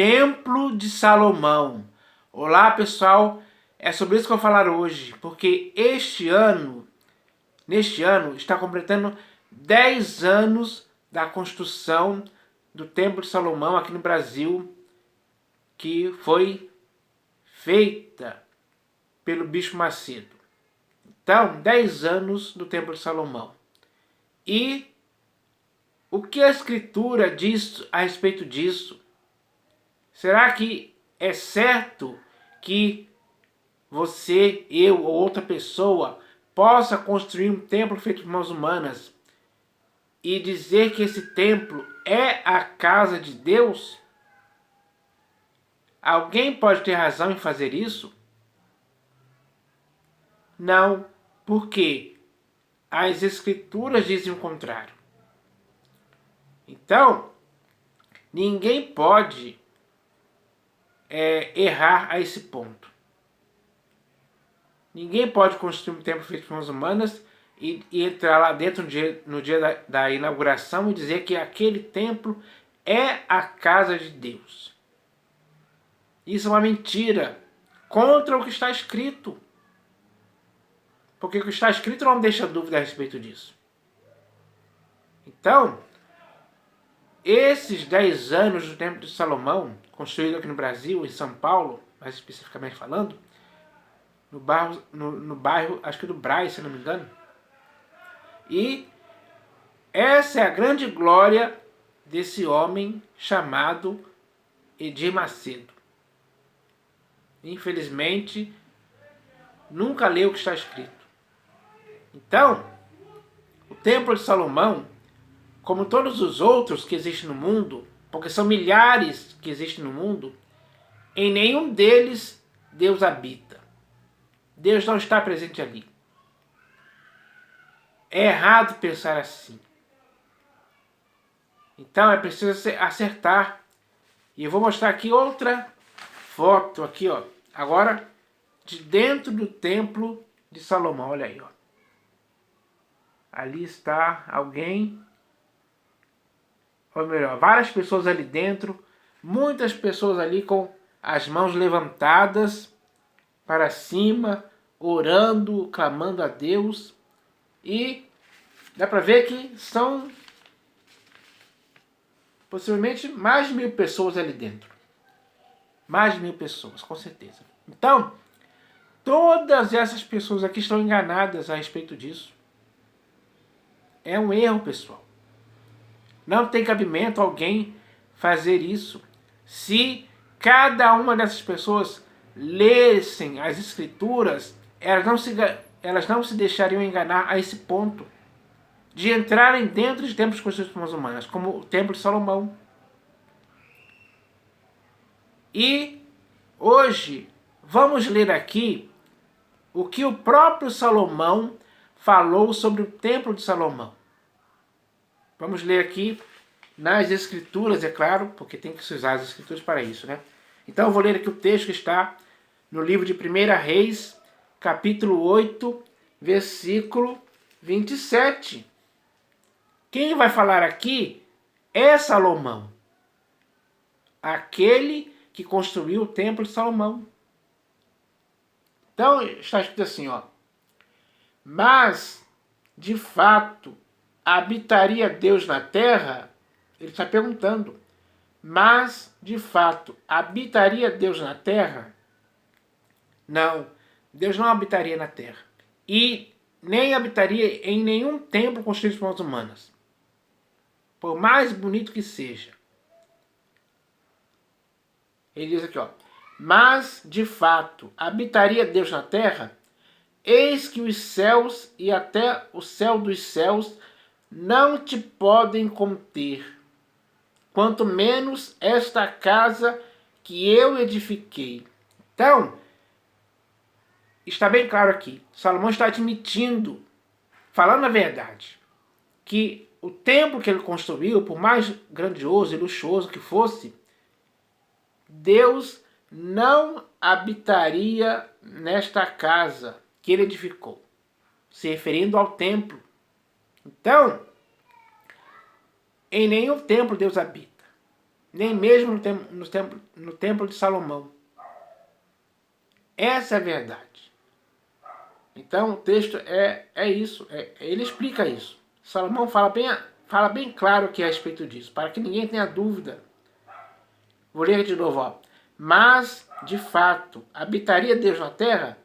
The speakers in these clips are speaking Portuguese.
Templo de Salomão. Olá, pessoal, é sobre isso que eu vou falar hoje, porque neste ano, está completando 10 anos da construção do Templo de Salomão aqui no Brasil, que foi feita pelo Bispo Macedo. Então, 10 anos do Templo de Salomão. E o que a Escritura diz a respeito disso? Será que é certo que você, eu ou outra pessoa possa construir um templo feito por mãos humanas e dizer que esse templo é a casa de Deus? Alguém pode ter razão em fazer isso? Não, porque as Escrituras dizem o contrário. Então, ninguém pode errar a esse ponto. Ninguém pode construir um templo feito por mãos humanas e entrar lá dentro no dia da inauguração e dizer que aquele templo é a casa de Deus. Isso é uma mentira contra o que está escrito. Porque o que está escrito não deixa dúvida a respeito disso. Então, esses 10 anos do Templo de Salomão, construído aqui no Brasil, em São Paulo, mais especificamente falando, no bairro, acho que do Brás, se não me engano. E essa é a grande glória desse homem chamado Edir Macedo. Infelizmente, nunca leu o que está escrito. Então, o Templo de Salomão, como todos os outros que existem no mundo, porque são milhares que existem no mundo, em nenhum deles Deus habita. Deus não está presente ali. É errado pensar assim. Então é preciso acertar. E eu vou mostrar aqui outra foto, aqui, ó. Agora, de dentro do Templo de Salomão. Olha aí, ó. Ali está alguém, ou melhor, várias pessoas ali dentro, muitas pessoas ali com as mãos levantadas para cima, orando, clamando a Deus. E dá para ver que são possivelmente mais de 1000 pessoas ali dentro. Mais de 1000 pessoas, com certeza. Então, todas essas pessoas aqui estão enganadas a respeito disso. É um erro, pessoal. Não tem cabimento alguém fazer isso. Se cada uma dessas pessoas lessem as Escrituras, elas não se deixariam enganar a esse ponto de entrarem dentro de templos construídos por mãos humanas, como o Templo de Salomão. E hoje vamos ler aqui o que o próprio Salomão falou sobre o Templo de Salomão. Vamos ler aqui nas Escrituras, é claro, porque tem que se usar as Escrituras para isso, né? Então eu vou ler aqui o texto que está no livro de 1 Reis, capítulo 8, versículo 27. Quem vai falar aqui é Salomão, aquele que construiu o Templo de Salomão. Então está escrito assim, ó. Mas, de fato, habitaria Deus na terra? Ele está perguntando. Mas, de fato, habitaria Deus na terra? Não, Deus não habitaria na terra. E nem habitaria em nenhum templo construído por mãos humanas. Por mais bonito que seja. Ele diz aqui, ó. Mas, de fato, habitaria Deus na terra? Eis que os céus e até o céu dos céus não te podem conter, quanto menos esta casa que eu edifiquei. Então, está bem claro aqui, Salomão está admitindo, falando a verdade, que o templo que ele construiu, por mais grandioso e luxuoso que fosse, Deus não habitaria nesta casa que ele edificou, se referindo ao templo. Então, em nenhum templo Deus habita. nem mesmo no templo de Salomão. Essa é a verdade. Então o texto é isso, ele explica isso. Salomão fala bem claro que é a respeito disso, para que ninguém tenha dúvida. Vou ler de novo, ó. Mas, de fato, habitaria Deus na terra?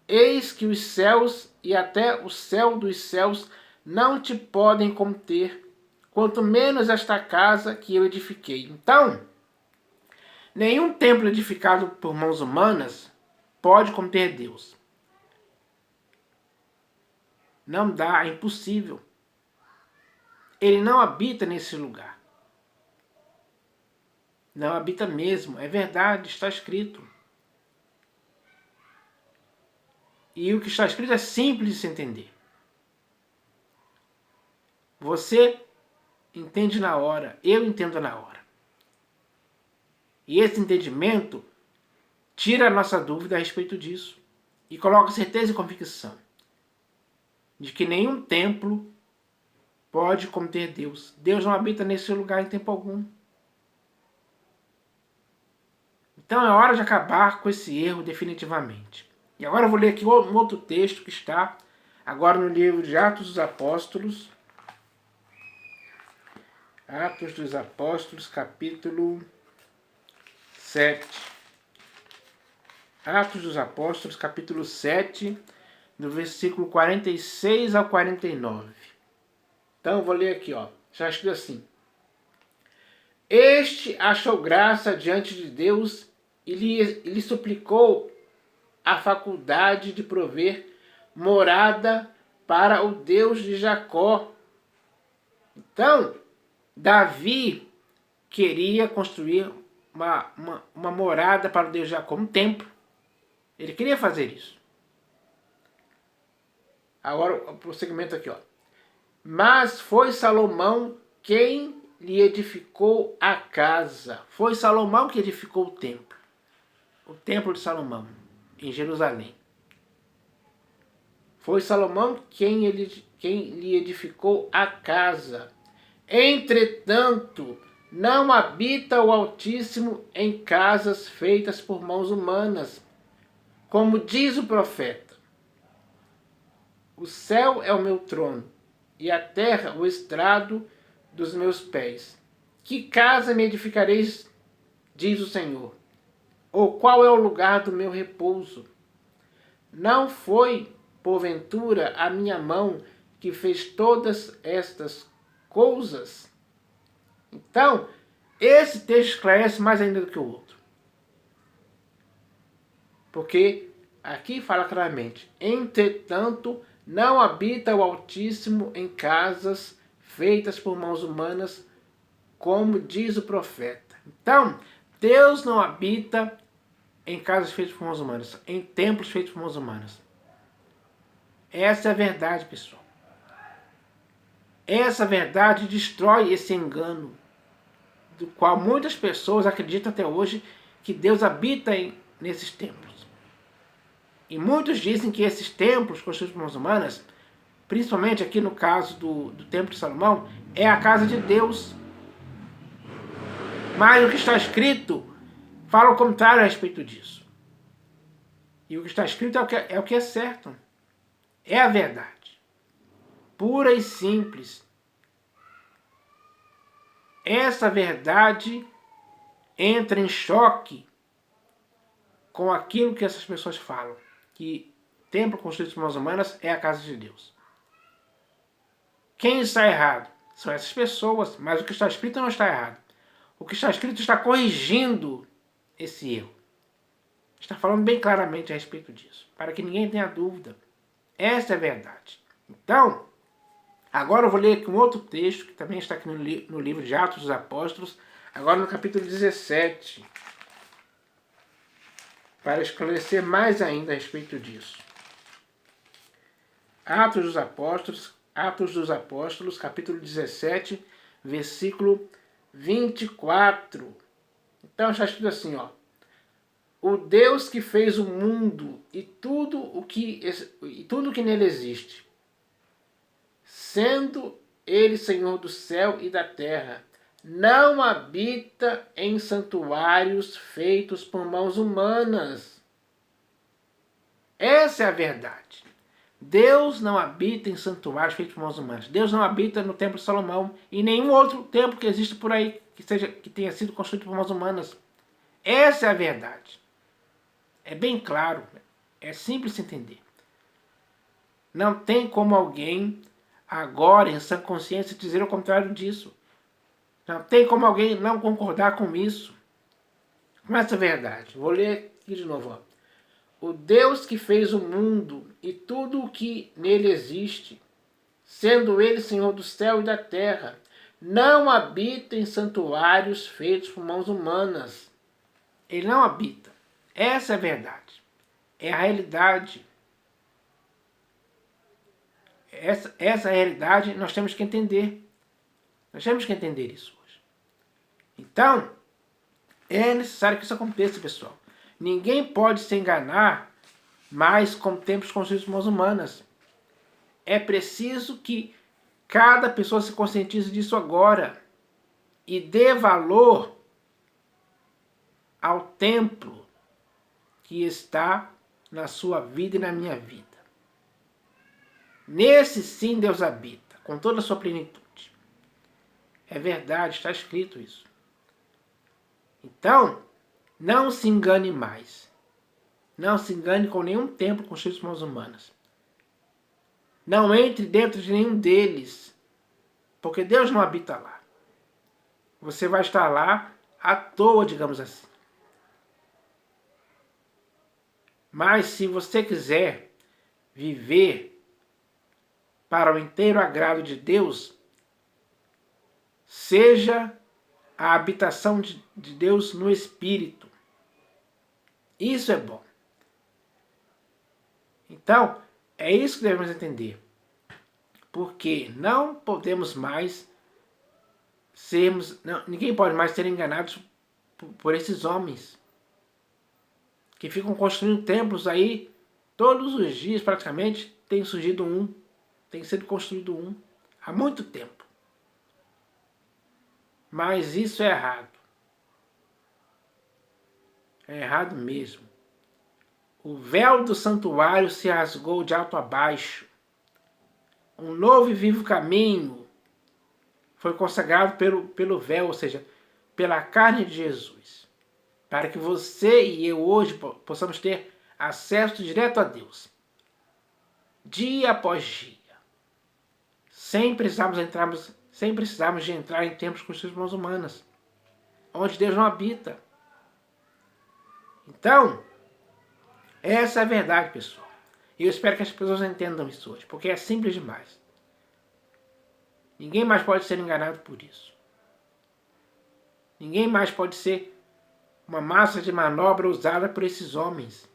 Eis que os céus e até o céu dos céus não te podem conter, quanto menos esta casa que eu edifiquei. Então, nenhum templo edificado por mãos humanas pode conter Deus. Não dá, é impossível. Ele não habita nesse lugar. Não habita mesmo, é verdade, está escrito. E o que está escrito é simples de se entender. Você entende na hora, eu entendo na hora. E esse entendimento tira a nossa dúvida a respeito disso e coloca certeza e convicção de que nenhum templo pode conter Deus. Deus não habita nesse lugar em tempo algum. Então é hora de acabar com esse erro definitivamente. E agora eu vou ler aqui um outro texto que está agora no livro de Atos dos Apóstolos. Atos dos Apóstolos, capítulo 7. Atos dos Apóstolos, capítulo 7, do versículo 46 ao 49. Então eu vou ler aqui, ó. Já escrito assim. Este achou graça diante de Deus e lhe suplicou a faculdade de prover morada para o Deus de Jacó. Então, Davi queria construir uma morada para o Deus de Jacó, um templo. Ele queria fazer isso. Agora, o prosseguimento aqui, ó. Mas foi Salomão quem lhe edificou a casa. Foi Salomão que edificou o templo de Salomão, em Jerusalém. Foi Salomão quem lhe edificou a casa. Entretanto, não habita o Altíssimo em casas feitas por mãos humanas, como diz o profeta. O céu é o meu trono, e a terra o estrado dos meus pés. Que casa me edificareis, diz o Senhor? Ou qual é o lugar do meu repouso? Não foi, porventura, a minha mão que fez todas estas coisas? Então, esse texto esclarece mais ainda do que o outro. Porque aqui fala claramente, entretanto, não habita o Altíssimo em casas feitas por mãos humanas, como diz o profeta. Então, Deus não habita em casas feitas por mãos humanas, em templos feitos por mãos humanas. Essa é a verdade, pessoal. Essa verdade destrói esse engano, do qual muitas pessoas acreditam até hoje que Deus habita nesses templos. E muitos dizem que esses templos construídos por mãos humanas, principalmente aqui no caso do Templo de Salomão, é a casa de Deus. Mas o que está escrito fala o contrário a respeito disso. E o que está escrito é o que é certo. É a verdade. Pura e simples. Essa verdade entra em choque com aquilo que essas pessoas falam. Que templo construído por mãos humanas é a casa de Deus. Quem está errado? São essas pessoas, mas o que está escrito não está errado. O que está escrito está corrigindo esse erro. Está falando bem claramente a respeito disso, para que ninguém tenha dúvida. Essa é a verdade. Então, agora eu vou ler aqui um outro texto, que também está aqui no livro de Atos dos Apóstolos, agora no capítulo 17, para esclarecer mais ainda a respeito disso. Atos dos Apóstolos, capítulo 17, versículo 24. Então está escrito assim, ó. O Deus que fez o mundo e tudo que nele existe, sendo ele Senhor do céu e da terra, não habita em santuários feitos por mãos humanas. Essa é a verdade. Deus não habita em santuários feitos por mãos humanas. Deus não habita no Templo de Salomão e nenhum outro templo que existe por aí que tenha sido construído por mãos humanas. Essa é a verdade. É bem claro, é simples de entender. Não tem como alguém agora em sã consciência dizer o contrário disso. Não tem como alguém não concordar com isso. Com essa verdade. Vou ler aqui de novo. O Deus que fez o mundo e tudo o que nele existe, sendo ele Senhor do céu e da terra, não habita em santuários feitos por mãos humanas. Ele não habita. Essa é a verdade. É a realidade. Essa realidade nós temos que entender. Nós temos que entender isso hoje. Então, é necessário que isso aconteça, pessoal. Ninguém pode se enganar mais com templos construídos por mãos humanas. É preciso que cada pessoa se conscientize disso agora e dê valor ao templo que está na sua vida e na minha vida. Nesse sim Deus habita, com toda a sua plenitude. É verdade, está escrito isso. Então, não se engane mais. Não se engane com nenhum templo construído por mãos humanas. Não entre dentro de nenhum deles, porque Deus não habita lá. Você vai estar lá à toa, digamos assim. Mas se você quiser viver para o inteiro agrado de Deus, seja a habitação de Deus no Espírito. Isso é bom. Então, é isso que devemos entender. Porque não podemos mais sermos... ninguém pode mais ser enganado por esses homens que ficam construindo templos aí todos os dias, praticamente, tem surgido um. Tem sido construído um há muito tempo. Mas isso é errado. É errado mesmo. O véu do santuário se rasgou de alto a baixo. Um novo e vivo caminho foi consagrado pelo véu, ou seja, pela carne de Jesus. Para que você e eu hoje possamos ter acesso direto a Deus. Dia após dia. Sem precisarmos de entrar em templos construídos por mãos humanas, onde Deus não habita. Então, essa é a verdade, pessoal. E eu espero que as pessoas entendam isso hoje, porque é simples demais. Ninguém mais pode ser enganado por isso. Ninguém mais pode ser uma massa de manobra usada por esses homens,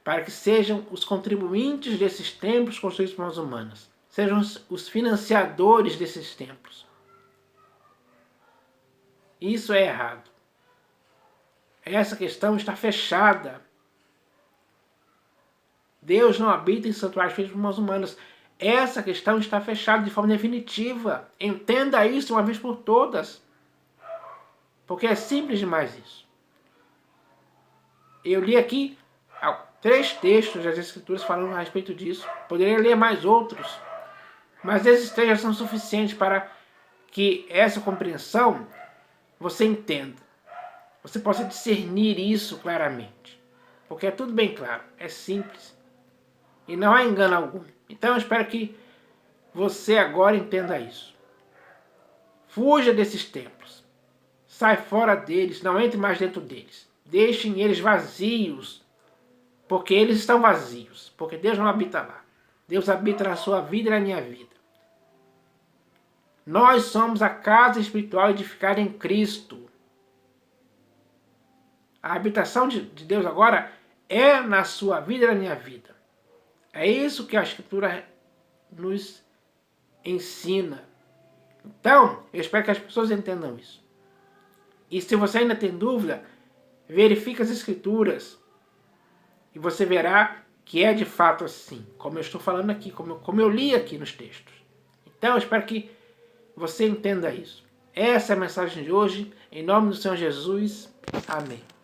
para que sejam os contribuintes desses templos construídos por mãos humanas. Sejam os financiadores desses templos. Isso é errado. Essa questão está fechada. Deus não habita em santuários feitos por mãos humanas. Essa questão está fechada de forma definitiva. Entenda isso uma vez por todas. Porque é simples demais isso. Eu li aqui 3 textos das Escrituras falando a respeito disso. Poderia ler mais outros. Mas esses 3 já são suficientes para que essa compreensão você entenda. Você possa discernir isso claramente. Porque é tudo bem claro. É simples. E não há engano algum. Então eu espero que você agora entenda isso. Fuja desses templos. Sai fora deles. Não entre mais dentro deles. Deixem eles vazios. Porque eles estão vazios. Porque Deus não habita lá. Deus habita na sua vida e na minha vida. Nós somos a casa espiritual edificada em Cristo. A habitação de Deus agora é na sua vida e na minha vida. É isso que a Escritura nos ensina. Então, eu espero que as pessoas entendam isso. E se você ainda tem dúvida, verifique as Escrituras. E você verá que é de fato assim. Como eu estou falando aqui, como eu li aqui nos textos. Então, eu espero que você entenda isso. Essa é a mensagem de hoje. Em nome do Senhor Jesus. Amém.